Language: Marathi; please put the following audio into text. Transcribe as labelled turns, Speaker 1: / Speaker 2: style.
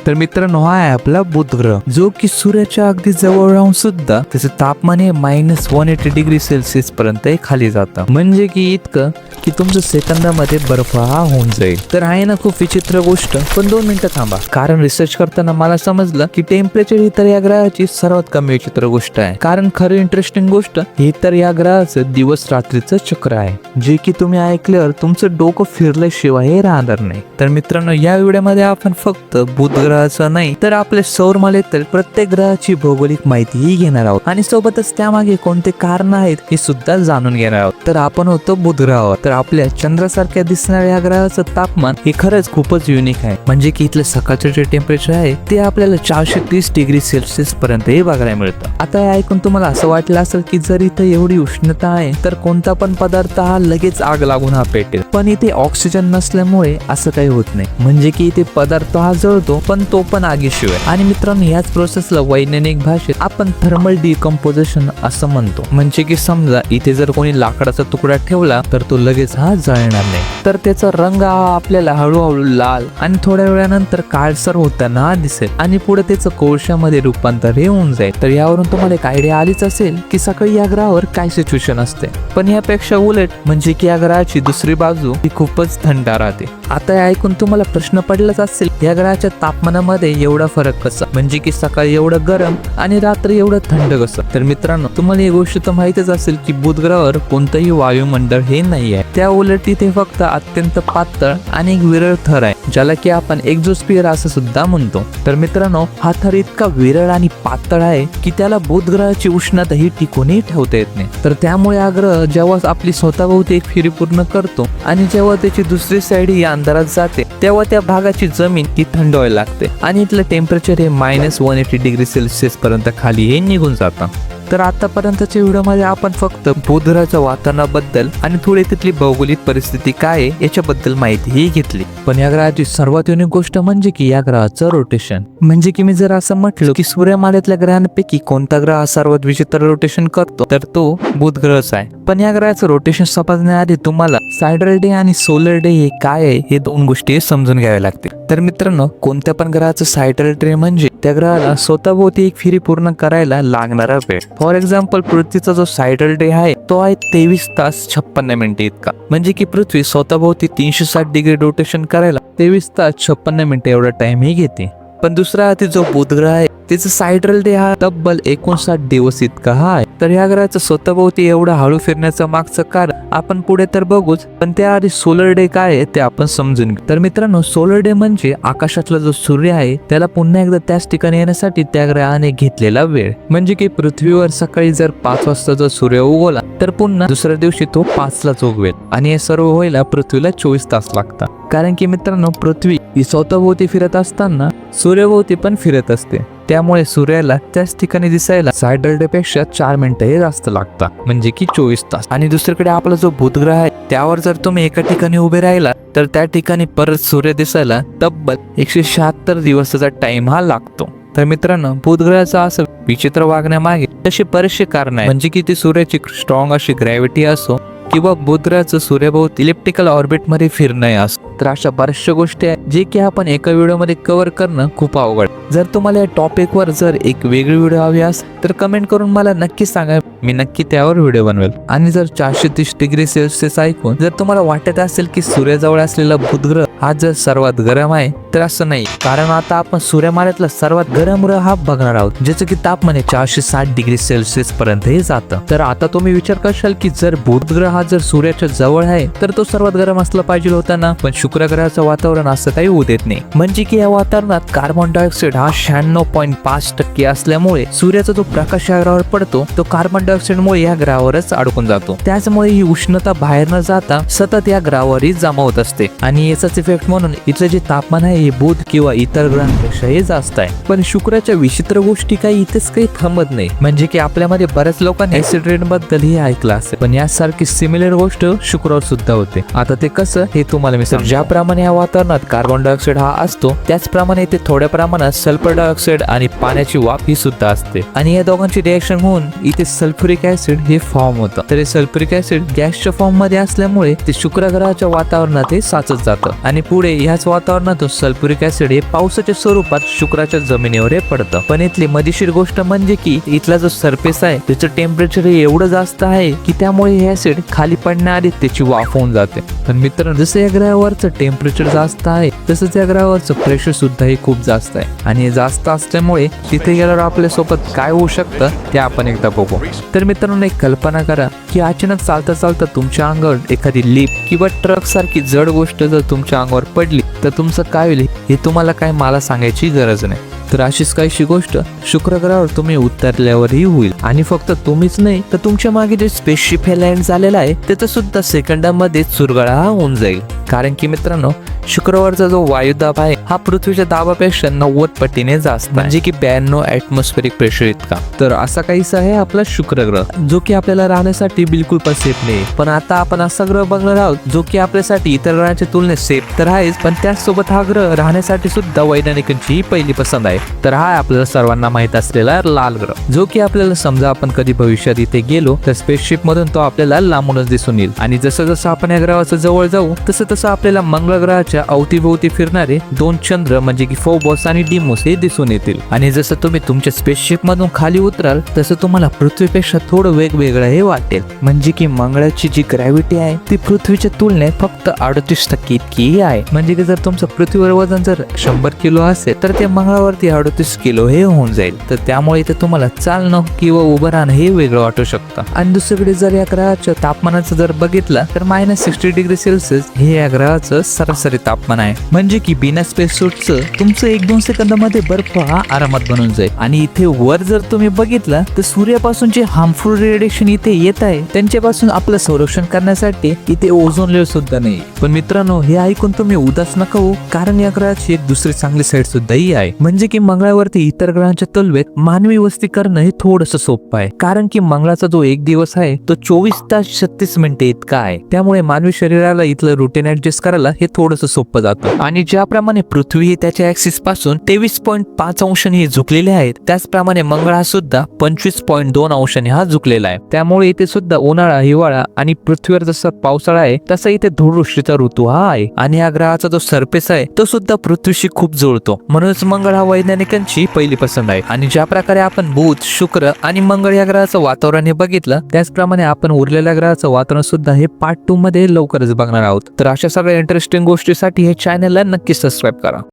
Speaker 1: तर मित्रांनो हा आहे आपला बुध ग्रह, जो की सूर्याच्या अगदी जवळ राहून सुद्धा त्याचं तापमान हे -180 डिग्री सेल्सिअस पर्यंत खाली जातं. म्हणजे की इतकं की तुमचं सेकंदामध्ये बर्फ हा होऊन जाईल. तर आहे ना खूप विचित्र गोष्ट. पण 2 मिनिटं थांबा, कारण रिसर्च करताना मला समजलं की टेम्परेचर ही तर या ग्रहाची सर्वात कमी विचित्र गोष्ट आहे. कारण खरी इंटरेस्टिंग गोष्ट ही तर या ग्रहाचं दिवस रात्रीचं चक्र आहे, जे की तुम्ही ऐकल्यावर तुमचं डोकं फिरल्याशिवाय हे राहणार नाही. तर मित्रांनो या व्हिडिओमध्ये आपण फक्त बुध ग्रहाचं नाही तर आपल्या सौरमालेतील प्रत्येक ग्रहाची भौगोलिक माहितीही घेणार आहोत आणि सोबतच त्यामागे कोणते कारण आहेत हे सुद्धा जाणून घेणार आहोत. तर आपण होतो बुध ग्रहावर. तर आपल्या चंद्रासारख्या दिसणाऱ्या या ग्रहाचं तापमान हे खरंच खूपच युनिक आहे. म्हणजे की इथलं सकाळचं जे टेम्परेचर आहे ते आपल्याला 430 डिग्री सेल्सिअस पर्यंत हे बघायला मिळतं. आता हे ऐकून तुम्हाला असं वाटलं असेल की जर इथं एवढी उष्णता आहे तर कोणता पण पदार्थ हा लगेच आग लागून हा पेटेल. पण इथे ऑक्सिजन नसल्यामुळे असं काही होत नाही. म्हणजे की इथे पदार्थ हा जळतो पण तो पण आगीशिवाय. आणि मित्रांनो याच प्रोसेसला वैज्ञानिक भाषेत आपण थर्मल डिकम्पोजिशन असं म्हणतो. म्हणजे की समजा इथे जर कोणी लाकडाचा तुकडा ठेवला तर तो लगेच हा जळणार नाही, तर त्याचा रंग हा आपल्याला हळूहळू लाल आणि थोड्या वेळानंतर काळसर होताना हा दिसेल आणि पुढे त्याचं कोळशामध्ये रूपांतर हे होऊन जाईल. तर यावरून तुम्हाला एक आयडिया आलीच असेल की सकाळी या ग्रहावर काय सिच्युएशन असते. पण यापेक्षा उलट म्हणजे की या ग्रहाची दुसरी बाजू ही खूपच थंड राहते. आता हे ऐकून तुम्हाला प्रश्न पडलाच असेल या ग्रहाच्या तापमानामध्ये एवढा फरक कसा, म्हणजे की सकाळी एवढं गरम आणि रात्री एवढं थंड कसं. तर मित्रांनो तुम्हाला ही गोष्ट तर माहितच असेल की बुध ग्रहावर कोणतंही वायुमंडळ हे नाही आहे. त्या उलट तिथे फक्त अत्यंत पातळ आणि एक विरळ थर आहे, ज्याला की आपण एक्झोस्फिअर असं सुद्धा म्हणतो. तर मित्रांनो हा थर इतका विरळ आणि पातळ आहे की त्याला बुध ग्रहाची उष्णता ही टिकूनही ठेवता येत नाही. तर त्यामुळे हा ग्रह जेव्हा आपली स्वतःभोवती एक फेरी पूर्ण करतो आणि जेव्हा त्याची दुसरी साईड ही अंधारात जाते तेव्हा त्या भागाची जमीन ही थंड व्हायला लागते आणि इथलं टेम्परेचर हे -180 डिग्री सेल्सिअस पर्यंत खाली हे निघून जातं. तर आतापर्यंतच्या व्हिडिओमध्ये आपण फक्त बुध ग्रहाच्या वातावरणाबद्दल आणि थोडी तिथली भौगोलिक परिस्थिती काय आहे याच्याबद्दल माहितीही घेतली. पण या ग्रहाची सर्वात युनिक गोष्ट म्हणजे की या ग्रहाचं रोटेशन. म्हणजे की मी जर असं म्हटलं की सूर्यमालेतल्या ग्रहांपैकी कोणता ग्रह सर्वात विचित्र रोटेशन करतो तर तो बुध ग्रहच आहे. पण या ग्रहाचं रोटेशन समजण्याआधी तुम्हाला सायडल डे आणि सोलर डे हे काय आहे हे 2 गोष्टी समजून घ्याव्या लागतील. तर मित्रांनो कोणत्या पण ग्रहाचं सायडल डे म्हणजे त्या ग्रहाला स्वतःभोवती एक फेरी पूर्ण करायला लागणारा वेळ. फॉर एक्झाम्पल पृथ्वीचा जो सायडल डे आहे तो आहे 23 तास 56 मिनिटे इतका. म्हणजे की पृथ्वी स्वतःभोवती 360 डिग्री रोटेशन करायला 23 तास 56 मिनिटे एवढा टाइम ही घेते. पण दुसरा हाती जो बुध ग्रह आहे त्याचा सायडल डे हा तब्बल 59 दिवस इतका हा आहे. तर या ग्रहाचं स्वतःभोवती एवढं हळू फिरण्याचं मागचं कारण आपण पुढे तर बघूच, पण त्याआधी सोलर डे काय आहे ते आपण समजून घेऊ. तर मित्रांनो सोलर डे म्हणजे आकाशातला जो सूर्य आहे त्याला पुन्हा एकदा त्याच ठिकाणी येण्यासाठी त्या ग्रहाने घेतलेला वेळ. म्हणजे की पृथ्वीवर सकाळी जर 5 वाजता जर सूर्य उगवला तर पुन्हा दुसऱ्या दिवशी तो 5लाच उगवेल आणि हे सर्व व्हायला पृथ्वीला 24 तास लागतात. कारण की मित्रांनो पृथ्वी ही स्वतःभोवती फिरत असताना सूर्यभोवती पण फिरत असते, त्यामुळे सूर्याला त्याच ठिकाणी दिसायला सायडल डे पेक्षा 4 मिनिटं हे जास्त लागतात, म्हणजे की 24 तास. आणि दुसरीकडे आपला जो बुध ग्रह आहे त्यावर जर तुम्ही एका ठिकाणी उभे राहिला तर त्या ठिकाणी परत सूर्य दिसायला तब्बल 176 दिवसाचा टाइम हा लागतो. तर मित्रांनो बुध ग्रहाचं असं विचित्र वागण्यामागे तसे बरेचसे कारण आहे. म्हणजे की ती सूर्याची स्ट्रॉंग अशी ग्रॅव्हिटी असो किंवा बुध ग्रहाचं सूर्यभोवती इलिप्टिकल ऑर्बिट मध्ये फिरणं असो. तर अशा बऱ्याचशा गोष्टी आहेत जे की आपण एका व्हिडिओमध्ये कव्हर करणं खूप अवघड. जर तुम्हाला या टॉपिकवर जर एक वेगळी व्हिडिओ हवी असेल तर कमेंट करून मला नक्की सांगा, मी नक्की त्यावर व्हिडिओ बनवेल. आणि जर 430 डिग्री सेल्सिअस ऐकून जर तुम्हाला वाटत असेल की सूर्याजवळ असलेला बुध ग्रह हा जर सर्वात गरम आहे तर असं नाही, कारण आता आपण सूर्यमालेतला सर्वात गरम ग्रह हा बघणार आहोत, ज्याचं की तापमान 460 डिग्री सेल्सिअस पर्यंत हे जातं. तर आता तुम्ही विचार करशाल की जर बुध ग्रह हा जर सूर्याच्या जवळ आहे तर तो सर्वात गरम असला पाहिजे होता ना. पण शुक्र ग्रहाचं वातावरण असं काही होऊ देत नाही. म्हणजे की या वातावरणात कार्बन डायऑक्साईड हा 96.5% असल्यामुळे सूर्याचा जो प्रकाश या ग्रहावर पडतो तो कार्बन डायऑक्साईड मुळे या ग्रहावरच अडकून जातो. त्याच्यामुळे ही उष्णता बाहेर न जाता सतत या ग्रहावरही जमा होत असते आणि याचाच इफेक्ट म्हणून इथलं जे तापमान आहे हे बुध किंवा इतर ग्रहांपेक्षा हे जास्त आहे. पण शुक्राच्या विचित्र गोष्टी काही इथेच काही थांबत नाही. म्हणजे की आपल्यामध्ये बऱ्याच लोकांनी ऍसिड रेन बद्दल हे ऐकलं असेल, पण यासारखी सिमिलर गोष्ट शुक्रावर सुद्धा होते. आता ते कसं हे तुम्हाला मी सांगतो. ज्याप्रमाणे या वातावरणात कार्बन डायऑक्साईड हा असतो त्याचप्रमाणे इथे थोड्या प्रमाणात सल्फर डायऑक्साईड आणि पाण्याची वाफ ही सुद्धा असते आणि या दोघांची रिएक्शन होऊन इथे सल्फ्युरिक ऍसिड हे फॉर्म होतं. तर हे सल्फ्युरिक ऍसिड गॅसच्या फॉर्म मध्ये असल्यामुळे ते शुक्र ग्रहाच्या वातावरणात हे साचत जातं आणि पुढे ह्याच वातावरणातून सल्फ्युरिक ऍसिड हे पावसाच्या स्वरूपात शुक्राच्या जमिनीवर हे पडतं. पण इथली मजेशीर गोष्ट म्हणजे की इथला जो सरफेस आहे त्याचं टेम्परेचर हे एवढं जास्त आहे की त्यामुळे हे ऍसिड खाली पडण्याआधी त्याची वाफ होऊन जाते. पण मित्रांनो, जसं या ग्रहावरचं टेम्परेचर जास्त आहे तसंच या ग्रहावरचं प्रेशर सुद्धा हे खूप जास्त आहे. आणि हे जास्त असल्यामुळे तिथे गेल्यावर आपल्या सोबत काय होऊ शकतं ते आपण एकदा बघू. तर मित्रांनो, एक कल्पना करा की अचानक चालता चालता तुमच्या अंगावर एखादी लिप किंवा ट्रक सारखी जड गोष्ट जर तुमच्या अंगावर पडली तर तुमचं काय होईल हे तुम्हाला काय मला सांगायची गरज नाही. तर अशीच काहीशी गोष्ट शुक्र ग्रहावर तुम्ही उतरल्यावरही होईल. आणि फक्त तुम्हीच नाही तर तुमच्या मागे जे स्पेसशिप हे लँड झालेलं आहे त्याचा सुद्धा सेकंदामध्ये चुरगळा होऊन जाईल. कारण की मित्रांनो, शुक्रवारचा जो वायुदाब आहे हा पृथ्वीच्या दाबापेक्षा 90 पटीने जास्त, म्हणजे की 92 ॲटमॉस्फेरिक प्रेशर इतका. तर असा काहीसा आहे आपला शुक्र ग्रह, जो की आपल्याला राहण्यासाठी बिलकुल पण सेफ नाही. पण आता आपण असा ग्रह बघणार आहोत जो की आपल्यासाठी इतर ग्रहांच्या तुलनेत सेफ तर आहेच, पण त्याचसोबत हा ग्रह राहण्यासाठी सुद्धा वैज्ञानिकांची पहिली पसंत आहे. तर हा आपल्याला सर्वांना माहित असलेला लाल ग्रह, जो की आपल्याला समजा आपण कधी भविष्यात इथे गेलो तर स्पेसशिप मधून तो आपल्याला लांबूनच दिसून येईल. आणि जसं जसं आपण या ग्रहाच्या जवळ जाऊ तसं तसं आपल्याला मंगळ ग्रहाच्या अवतीभोवती फिरणारे 2 चंद्र म्हणजे की फोबॉस आणि डिमोस हे दिसून येतील. आणि जसं तुम्ही तुमच्या स्पेसशिप मधून खाली उतराल तसं तुम्हाला पृथ्वीपेक्षा थोडं वेगवेगळं हे वाटेल. म्हणजे की मंगळाची जी ग्रॅव्हिटी आहे ती पृथ्वीच्या तुलनेत फक्त 38% इतकी आहे. म्हणजे की जर तुमचं पृथ्वीवर वजन जर 100 किलो असेल तर ते मंगळावरती 38 किलो हे होऊन जाईल. तर त्यामुळे इथे तुम्हाला चालणं किंवा उभं राहणं हे वेगळं वाटू शकतं. आणि दुसरीकडे जर या ग्रहाच्या तापमानाचं जर बघितलं तर -60 डिग्री सेल्सिअस हे या ग्रहाचं सरासरी तापमान आहे. म्हणजे की बिना स्पेस सूटचं तुमचं 1-2 सेकंदामध्ये बर्फ हा आरामात बनून जाईल. आणि इथे वर जर तुम्ही बघितलं तर सूर्यापासून जे हार्मफुल रेडिएशन इथे येत आहे त्यांच्यापासून आपलं संरक्षण करण्यासाठी इथे ओझोन लेअर सुद्धा नाही. पण मित्रांनो, हे ऐकून तुम्ही उदास नका होऊ, कारण या ग्रहाची एक दुसरी चांगली साईड सुद्धा ही आहे. म्हणजे की मंगळावरती इतर ग्रहांच्या तुलनेत मानवी वस्ती करणं हे थोडंसं सोपं आहे. कारण की मंगळाचा जो एक दिवस आहे तो 24 तास 36 मिनिटे इतका आहे. त्यामुळे मानवी शरीराला इथलं रुटीन ऍडजस्ट करायला हे थोडंसं सोपं जातं. आणि ज्याप्रमाणे पृथ्वी ही त्याच्या ऍक्सिस पासून 23.5 अंशांनी झुकलेले आहेत त्याचप्रमाणे मंगळ हा सुद्धा 25.2 अंशांनी हा झुकलेला आहे. त्यामुळे इथे सुद्धा उन्हाळा, हिवाळा आणि पृथ्वीवर जसा पावसाळा आहे तसा इथे धुळवृष्टीचा ऋतू हा आहे. आणि या ग्रहाचा जो सरफेस आहे तो सुद्धा पृथ्वीशी खूप जुळतो. म्हणूनच मंगळ हा वैज्ञानिकांची पहिली पसंत आहे. आणि ज्या प्रकारे आपण बुध, शुक्र आणि मंगळ या ग्रहाचं वातावरण हे बघितलं त्याचप्रमाणे आपण उरलेल्या ग्रहाचं वातावरण सुद्धा हे पार्ट 2 मध्ये लवकरच बघणार आहोत. तर अशा सगळ्या इंटरेस्टिंग गोष्टीसाठी हे चॅनलला नक्की सबस्क्राईब करा.